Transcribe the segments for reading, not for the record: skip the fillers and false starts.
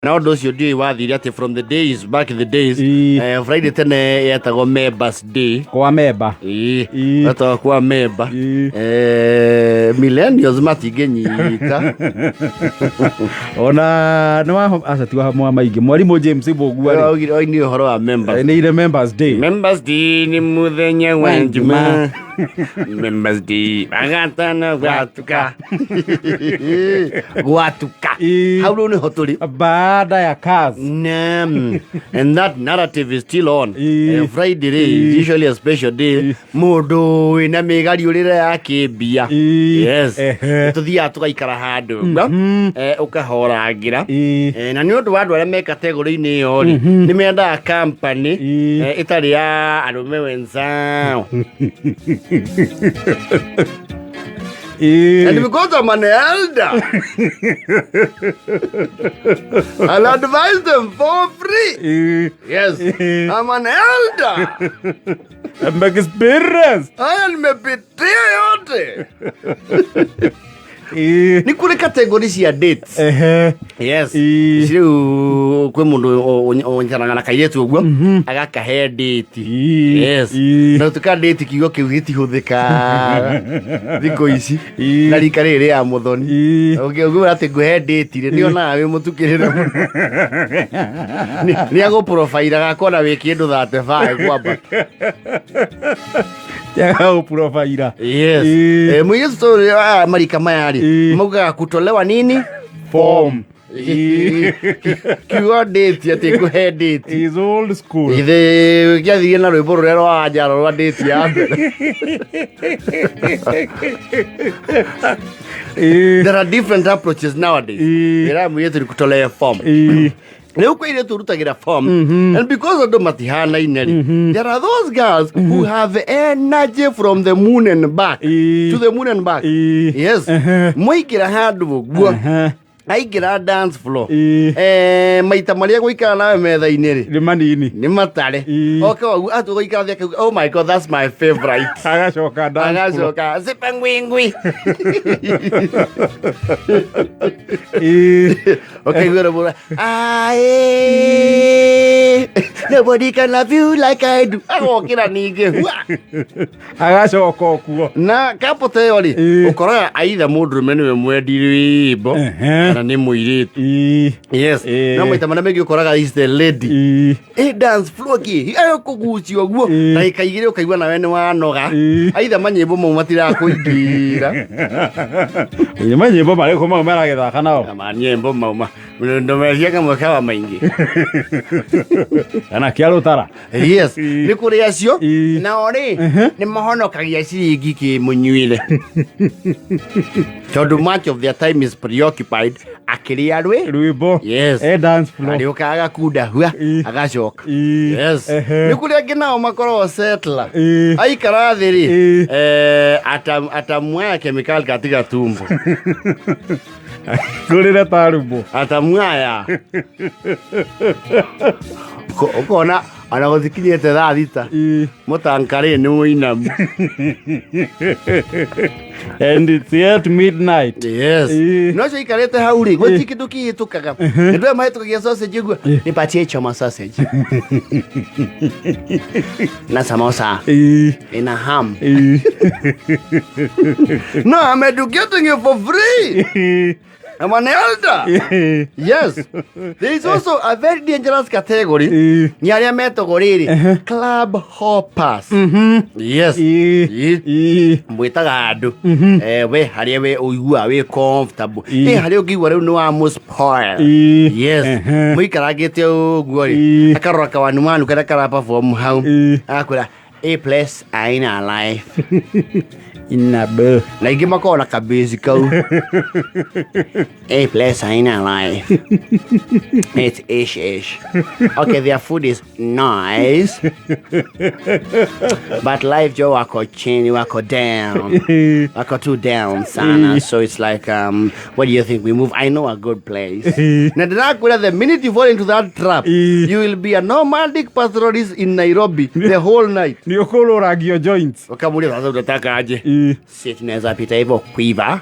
Now those you do wathire from the days back in the days Friday tene yetagwo members day kwa member yetagwo kwa member millennials matingenyita ona no acatiwa hamwe maingi mwarimu James Bogu ari ni horo wa members ni members day ni muthenya wa njuma members day agatana gwatuka how do hoturi baada ya kazi and that narrative is still on. Friday is usually a special day mundu ina migari urira yake bia yes tuthia tugaikara handu ukahorangira na ni undu wandu aria me category ini yo ni menda company itari ya arume wenzao and because I'm an elder I'll advise them for free. Yes, I'm an elder. I'm experience. Nimepitia yote. Ni kule categories ya dates. Yes. Sio kwe mundu onyana na kairetu ogwo agakahe date. Yes. Na tuka date kigo kiugiti huthika thiko ici na rika riri ya muthoni. Ogwo ati nguhe date ri niona we mutukirira. Ni ago profile gakona we kindu 35 kwamba. Yao profile. Yes. Mwe story marika mayari. Muga kutolewa nini? Form. Kiwa date ati kuhe date is old school. Ithe giathie na rwimbo rurero wa njaro rwa date ya mbere. There are different approaches nowadays. Ira mwetu kutolewa form. Leo kwa ile turutagira form and because of the matihana ineri there are those girls who have energy from the moon and back to the moon and back. Yes. Moikira handu gwo aigira dance floor maita maria guikara nawe metha ineri ni manini ni matare okay atu guikara thia oh my god that's my favorite agacoka dance floor agacoka sipangwingwi okay we're about nobody can love you like I do agokira ninge agacoka okuo na kapote ori ukora aitha mundurume niwe mwendiri wimbo na ni muiritu yes na maita mana megi ukoraga is the lady dance floor ki ayo kugucio guo na ikaigire ukaigwa nawe ni wanoga aitha manyimbo mau matira kuingira ni manyimbo mareko mau maragethaka nao manyimbo mau ndo meria kama kawa maingi ana kiaro tara yes ni kuri acio na ori ni mahonokagia ciringi ki munyuire tondu much of their time is preoccupied akiria rwimbo yes dance floor ari ukaga kuda hua agacoka yes ni kuri angi nao makoro settler aikara thiri atamwaya chemical katika tumbo kurira tarubo atamwaya ukona anagothikinyete thaa thita mutankari ni muinamu and it's yet midnight. Yes. No so ikarete hauri goti kitu kihitukaga ndio mahitukagia sausage guo nipatie choma sausage na samosa ina ham. No, I'm educating you for free. I'm an elder. Yes. There is also a very dangerous category. Ni aria metogoriri club hoppers. Yes. Mwitaga andu we haria we uigua we comfortable. Haria ugiigua riu ni wa mo spoil. Yes. Muikaragite uguo ri akarora kawanu manu kada kara perform hau akura a place aina life in a bill na ingi makona ka basic kau a place aina life it's ish okay their food is nice but life jo wako chini wako down wako too down sana so it's like what do you think we move I know a good place na drakura the minute you fall into that trap you will be a nomadic pastoralist in Nairobi the whole night ni ukoloragio joints ukamulia sasa unataka aje si tunaweza pita hivyo Quiver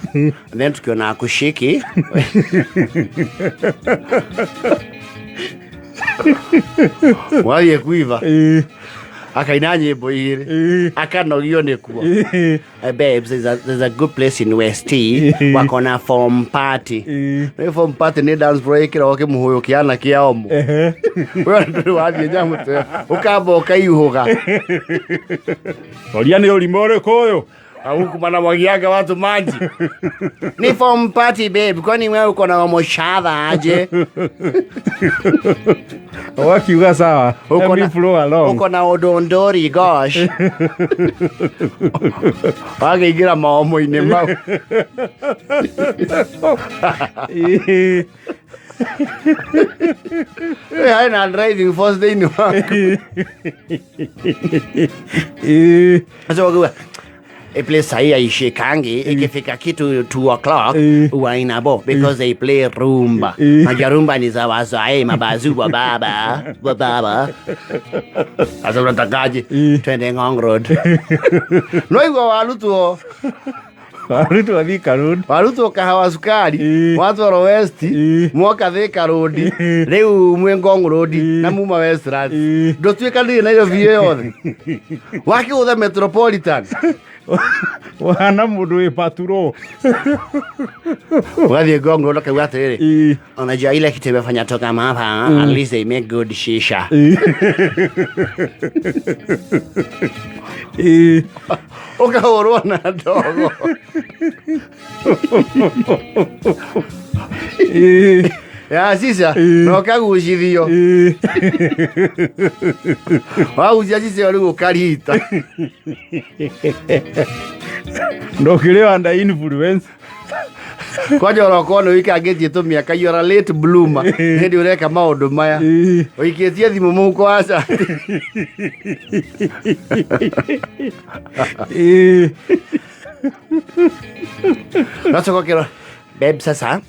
then tukiona kushiki walie Quiver akaina nyimbo igiri akanogio nikuo. Babes, there's a good place in West wako na form party. Form party ni dance break ro ke muhoyo kiana kia omo wewe ndio wathi nyamu te ukamba ukaihuga oria ni ulimore koyo huku mana mwagiaga watu maji. Ni form party babe, kwani wewe uko na moshadha aje? Wakiuga sawa. Uko na odondori gosh. Wakiingira maomo-ini mau. Haina driving force thĩinĩ waku. Acha a place sahi aishikangi ikifika kitu 2 o'clock uwainabo because they play rumba. Majarumba ni za wazee mabazu wa baba. Asa unatakaje twende Ngong Road. Noiwa walutuo Warutu Thika Road. Warutu kahawa sukari. Watu wa West mwoka Thika Road. Riu mwe Ngong Road na muma Westlands. Ndo tuika ndi na hiyo vio yothe. Waki uthe Metropolitan. Wana mundu wi paturo. Wathi Ngong Road kai watiriri. Unajua ile kitu imefanya toka hapa, at least they make good shisha. Ukahorwa na dogo. Ya sisa nokagucithio wagucia cicio riu ukarita ndokire under influence kwanja rokono wikangitie tu miaka yora late bloomer hindi ureka maundu maya uikitie thimu muko aca nataka kero babe sasa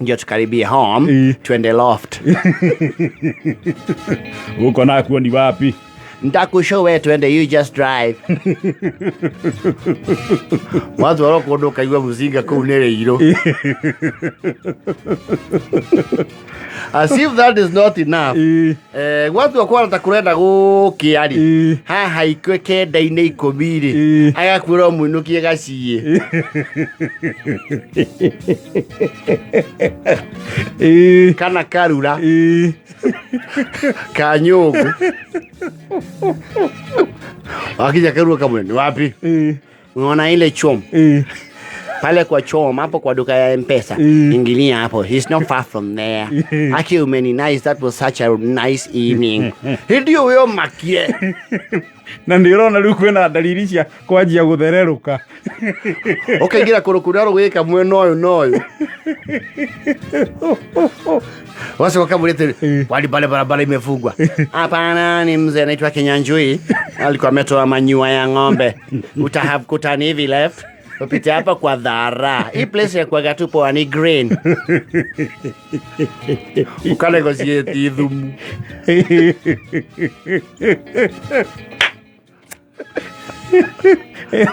ndio tukaribia home twende loft. Uko na kuoni wapi? Nitakushow where twende, you just drive. Watu wako kaigwa muzinga kuu nere iro. As if that is not enough. Watu wako watakurenda gukiari. Haha ikweke daine ikomiri. Agakwira muinukie gaciye. Kana karura. Kanyugu. Wakija karura kamwe ni wapi? Unaona ile chom. Pale kwa chom hapo kwa duka ya M-Pesa. Ingilia hapo. He's not far from there. Aki umeni nice, that was such a nice evening. Ndio wewe makie. Na ndirona riu kwena dalili cia kwanjia guthereruka. Ukaingira kurukuraro gwika mwena uyu noyu. Wasi wakamulete wali pale barabara imefungwa. Hapana, ni mzee anaitwa Kinyanjui. Alikuwa ametoa manyua ya ng'ombe. Utahakutani hivi left. Upite hapa kwa Dhara. Hii place ya kwa tupo ni green. Ukale gozieti dhumu.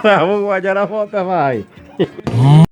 Vamos guardar a foto, vai.